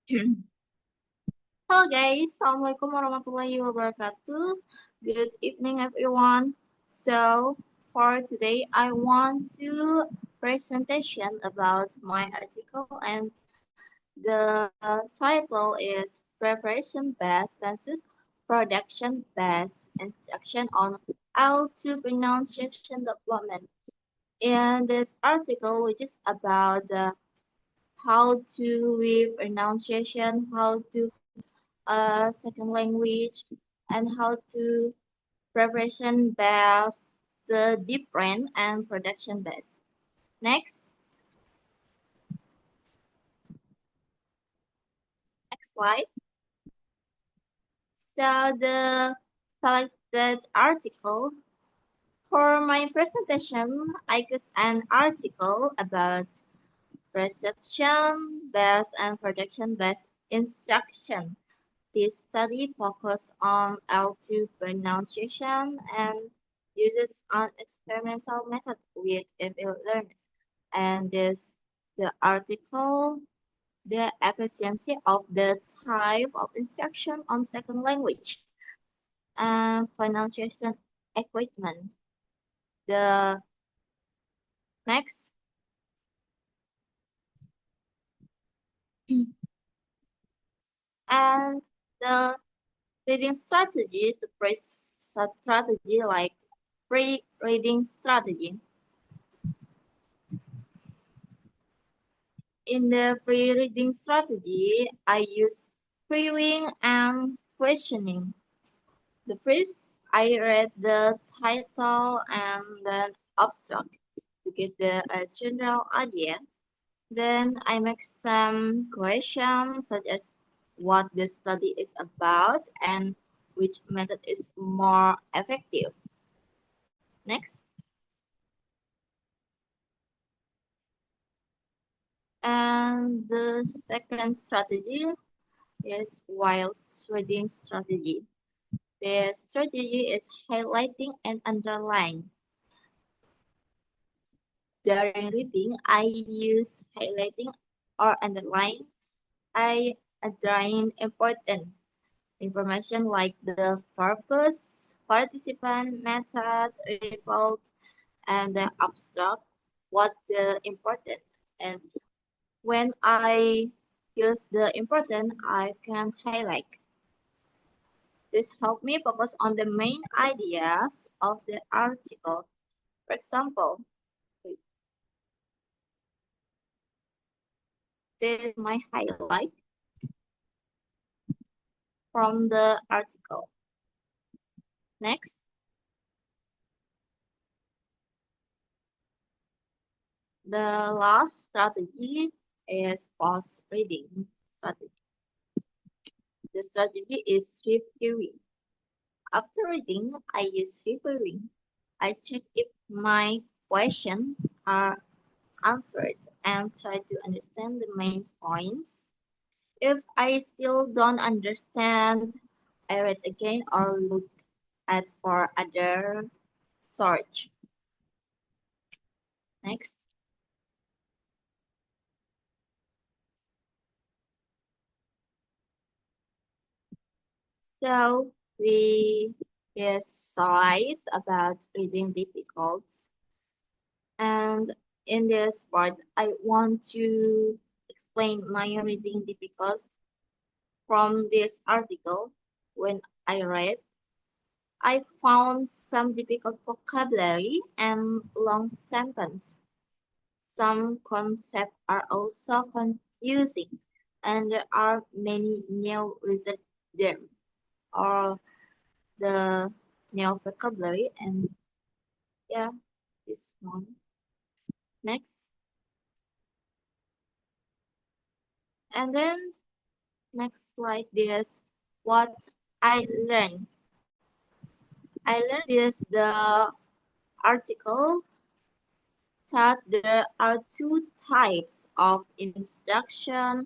Hello guys, Assalamualaikum warahmatullahi wabarakatuh. Good evening everyone. So for today I want to presentation about my article and the title is Preparation Based versus Production Based Instruction on how to Pronunciation Development. In this article which is about the how to with pronunciation, how to second language, and how to preparation best, the different and production best. Next, next slide. So the selected article for my presentation, I use an article about perception based and production based instruction. This study focuses on L2 pronunciation and uses an experimental method with FL learners. And this the article, the efficiency of the type of instruction on second language and pronunciation equipment. The next and the reading strategy, the phrase strategy like pre-reading strategy. In the pre-reading strategy, I use previewing and questioning. The first, I read the title and then abstract to get the general idea. Then I make some questions such as what the study is about and which method is more effective. Next. And the second strategy is while reading strategy. The strategy is highlighting and underlining. During reading, I use highlighting or underline. I underline important information like the purpose, participant, method, result, and the abstract, what the important. And when I use the important, I can highlight. This helps me focus on the main ideas of the article. For example, this is my highlight from the article. Next, the last strategy is post-reading strategy. The strategy is reviewing. After reading, I use reviewing. I check if my questions are answered and try to understand the main points. If I still don't understand, I read again or look at for other search. Next. So we decide about reading difficult. And in this part, I want to explain my reading difficult from this article. When I read, I found some difficult vocabulary and long sentence. Some concepts are also confusing, and there are many new reserved terms or the new vocabulary. And yeah, this one. Next, and then next slide is what I learned. I learned is the article that there are two types of instruction,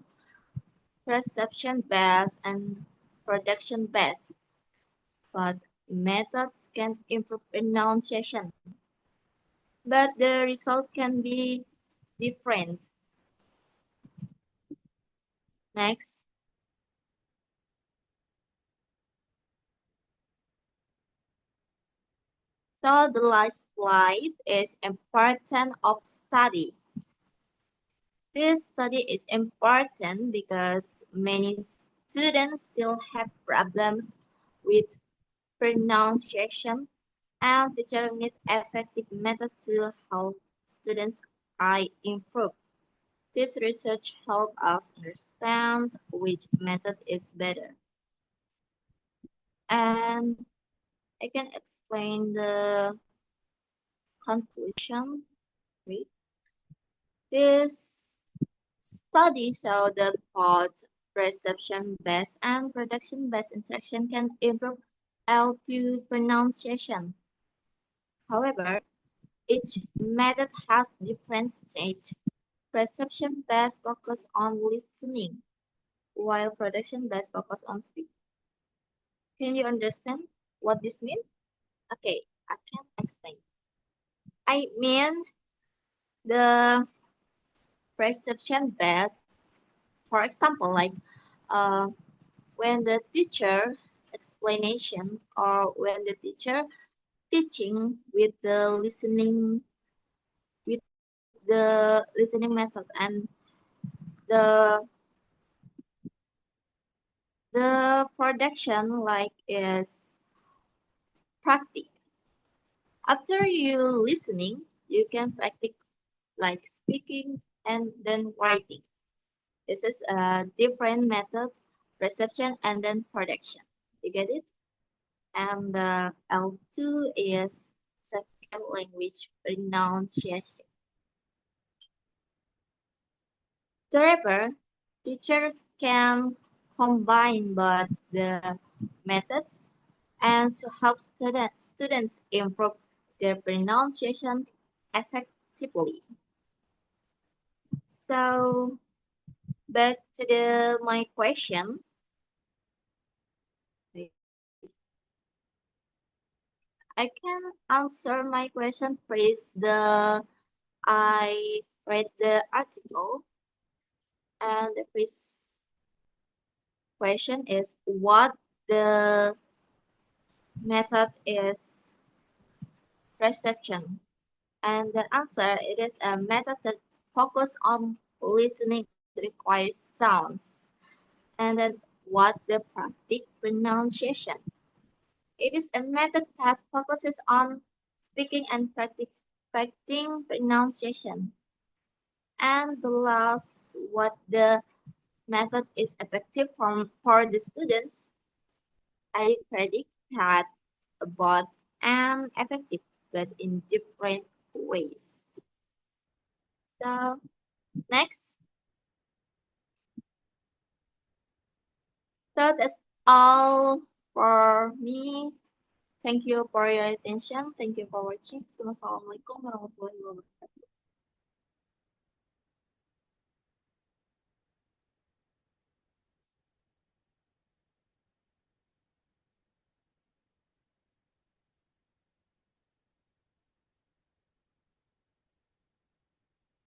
perception based and production based, but methods can improve pronunciation, but the result can be different. Next, So the last slide is importance of study. This study is important because many students still have problems with pronunciation, and teachers need effective methods to help students improve. This research helps us understand which method is better. And I can explain the conclusion. Wait. This study showed that both perception-based and production-based instruction can improve L2 pronunciation. However, each method has different stages. Perception-based focus on listening, while production-based focus on speaking. Can you understand what this means? Okay, I can explain. I mean the perception-based, for example, like uh, when the teacher explanation or when the teacher teaching with the listening method and the the production like is practice. After you listening, you can practice like speaking and then writing. This is a different method, perception and then production. You get it? And the L2 is second language pronunciation. However, teachers can combine both the methods and to help students improve their pronunciation effectively. So back to my question. I can answer my question. Please, I read the article, and the first question is what the method is perception, and the answer it is a method that focus on listening and requires sounds, and then what the practice pronunciation. It is a method that focuses on speaking and practicing pronunciation. And the last, what the method is effective for the students, I predict that both and effective, but in different ways. So next, so that's all for me. Thank you for your attention. Thank you for watching. Wassalamualaikum warahmatullahi wabarakatuh.